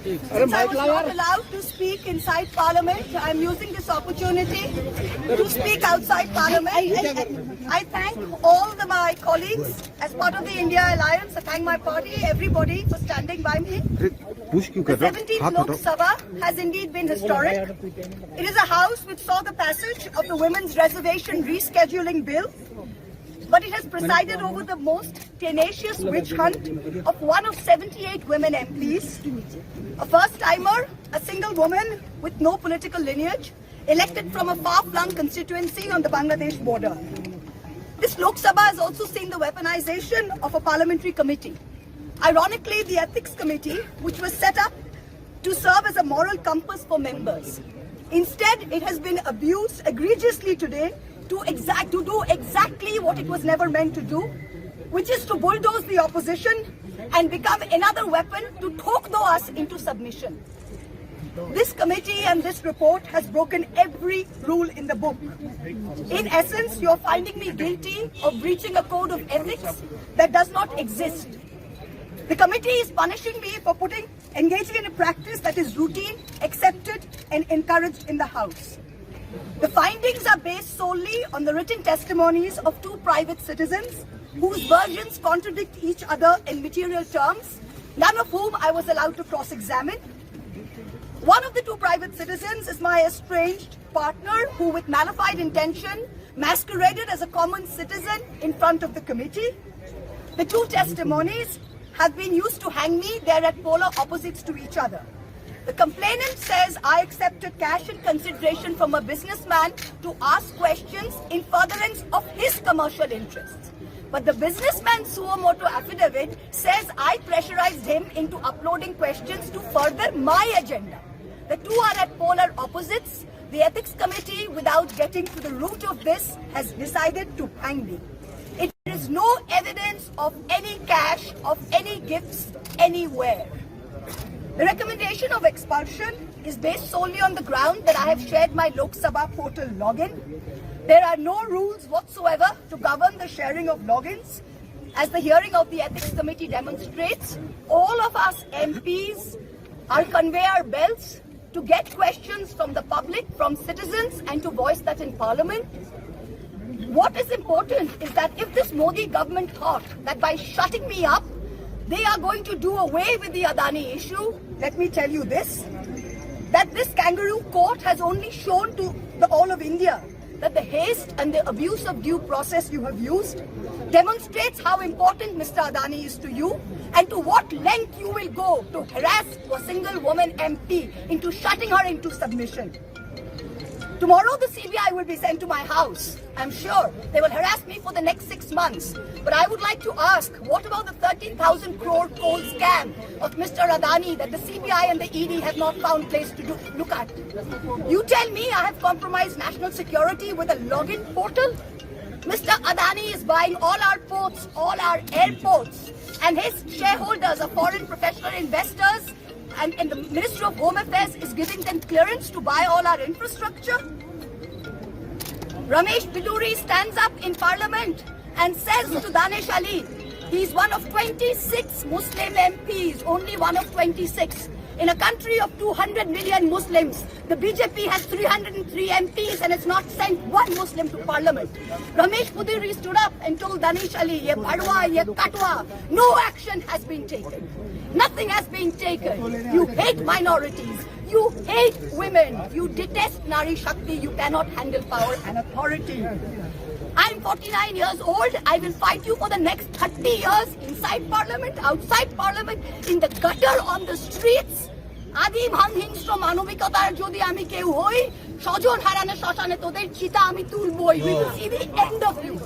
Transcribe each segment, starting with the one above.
Since I was not allowed to speak inside Parliament, I am using this opportunity to speak outside Parliament. I thank all my colleagues as part of the India Alliance. I thank my party, everybody for standing by me. The 17th Lok Sabha has indeed been historic. It is a house which saw the passage of the Women's Reservation Rescheduling Bill, but it has presided over the most tenacious witch hunt of one of 78 women MPs, a first-timer, a single woman with no political lineage, elected from a far-flung constituency on the Bangladesh border. This Lok Sabha has also seen the weaponization of a parliamentary committee. Ironically, the Ethics Committee, which was set up to serve as a moral compass for members. Instead, it has been abused egregiously today to do exactly what it was never meant to do, which is to bulldoze the opposition and become another weapon to thokdo us into submission. This committee and this report has broken every rule in the book. In essence, you're finding me guilty of breaching a code of ethics that does not exist. The committee is punishing me for engaging in a practice that is routine, accepted, and encouraged in the House. The findings are based solely on the written testimonies of two private citizens whose versions contradict each other in material terms, none of whom I was allowed to cross-examine. One of the two private citizens is my estranged partner who, with malified intention, masqueraded as a common citizen in front of the committee. The two testimonies have been used to hang me. They're at polar opposites to each other. The complainant says I accepted cash in consideration from a businessman to ask questions in furtherance of his commercial interests. But the businessman's suo motu affidavit says I pressurized him into uploading questions to further my agenda. The two are at polar opposites. The Ethics Committee, without getting to the root of this, has decided to hang me. It is no evidence of any cash, of any gifts, anywhere. The recommendation of expulsion is based solely on the ground that I have shared my Lok Sabha portal login. There are no rules whatsoever to govern the sharing of logins. As the hearing of the Ethics Committee demonstrates, all of us MPs are conveyor belts to get questions from the public, from citizens, and to voice that in Parliament. What is important is that if this Modi government thought that by shutting me up, they are going to do away with the Adani issue, let me tell you this, that this kangaroo court has only shown to all of India that the haste and the abuse of due process you have used demonstrates how important Mr. Adani is to you and to what length you will go to harass a single woman MP into shutting her into submission. Tomorrow the CBI will be sent to my house. I'm sure they will harass me for the next 6 months. But I would like to ask, what about the 13,000 crore coal scam of Mr. Adani that the CBI and the ED have not found place to look at? You tell me I have compromised national security with a login portal? Mr. Adani is buying all our ports, all our airports, and his shareholders are foreign professional investors, and the Ministry of Home Affairs is giving them clearance to buy all our infrastructure. Ramesh Biduri stands up in Parliament and says to Danish Ali, he's one of 26 Muslim MPs, only one of 26. In a country of 200 million Muslims, the BJP has 303 MPs and has not sent one Muslim to Parliament. Ramesh Biduri stood up and told Danish Ali, ye padwa, ye katwa, no action has been taken. Nothing has been taken. You hate minorities. You hate women. You detest Nari Shakti. You cannot handle power and authority. I'm 49 years old. I will fight you for the next 30 years inside Parliament, outside Parliament, in the gutter, on the streets. Adim Hanghingstra Manobikatar Jodi Ami Keu Hoi, Shajon Harane Shashane Toder Chita Ami Tulboi. We will see the end of you.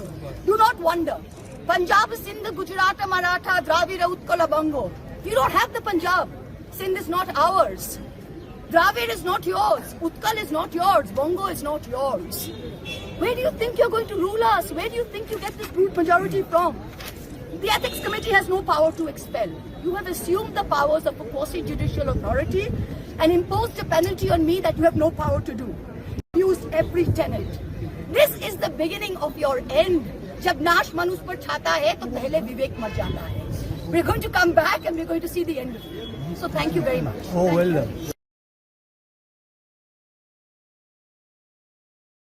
Do not wonder. Punjab, Sindh, Gujarat, Maratha, Dravida, Utkala, Bongo. You don't have the Punjab. Sindh is not ours. Dravid is not yours. Utkal is not yours. Bongo is not yours. Where do you think you're going to rule us? Where do you think you get this brute majority from? The Ethics Committee has no power to expel. You have assumed the powers of a quasi-judicial authority and imposed a penalty on me that you have no power to do. You used every tenet. This is the beginning of your end. जब नाश मनुष्य पर छाता है तो पहले विवेक मर जाता है. We're going to come back and we're going to see the end of it. So thank you very much. Oh, well done.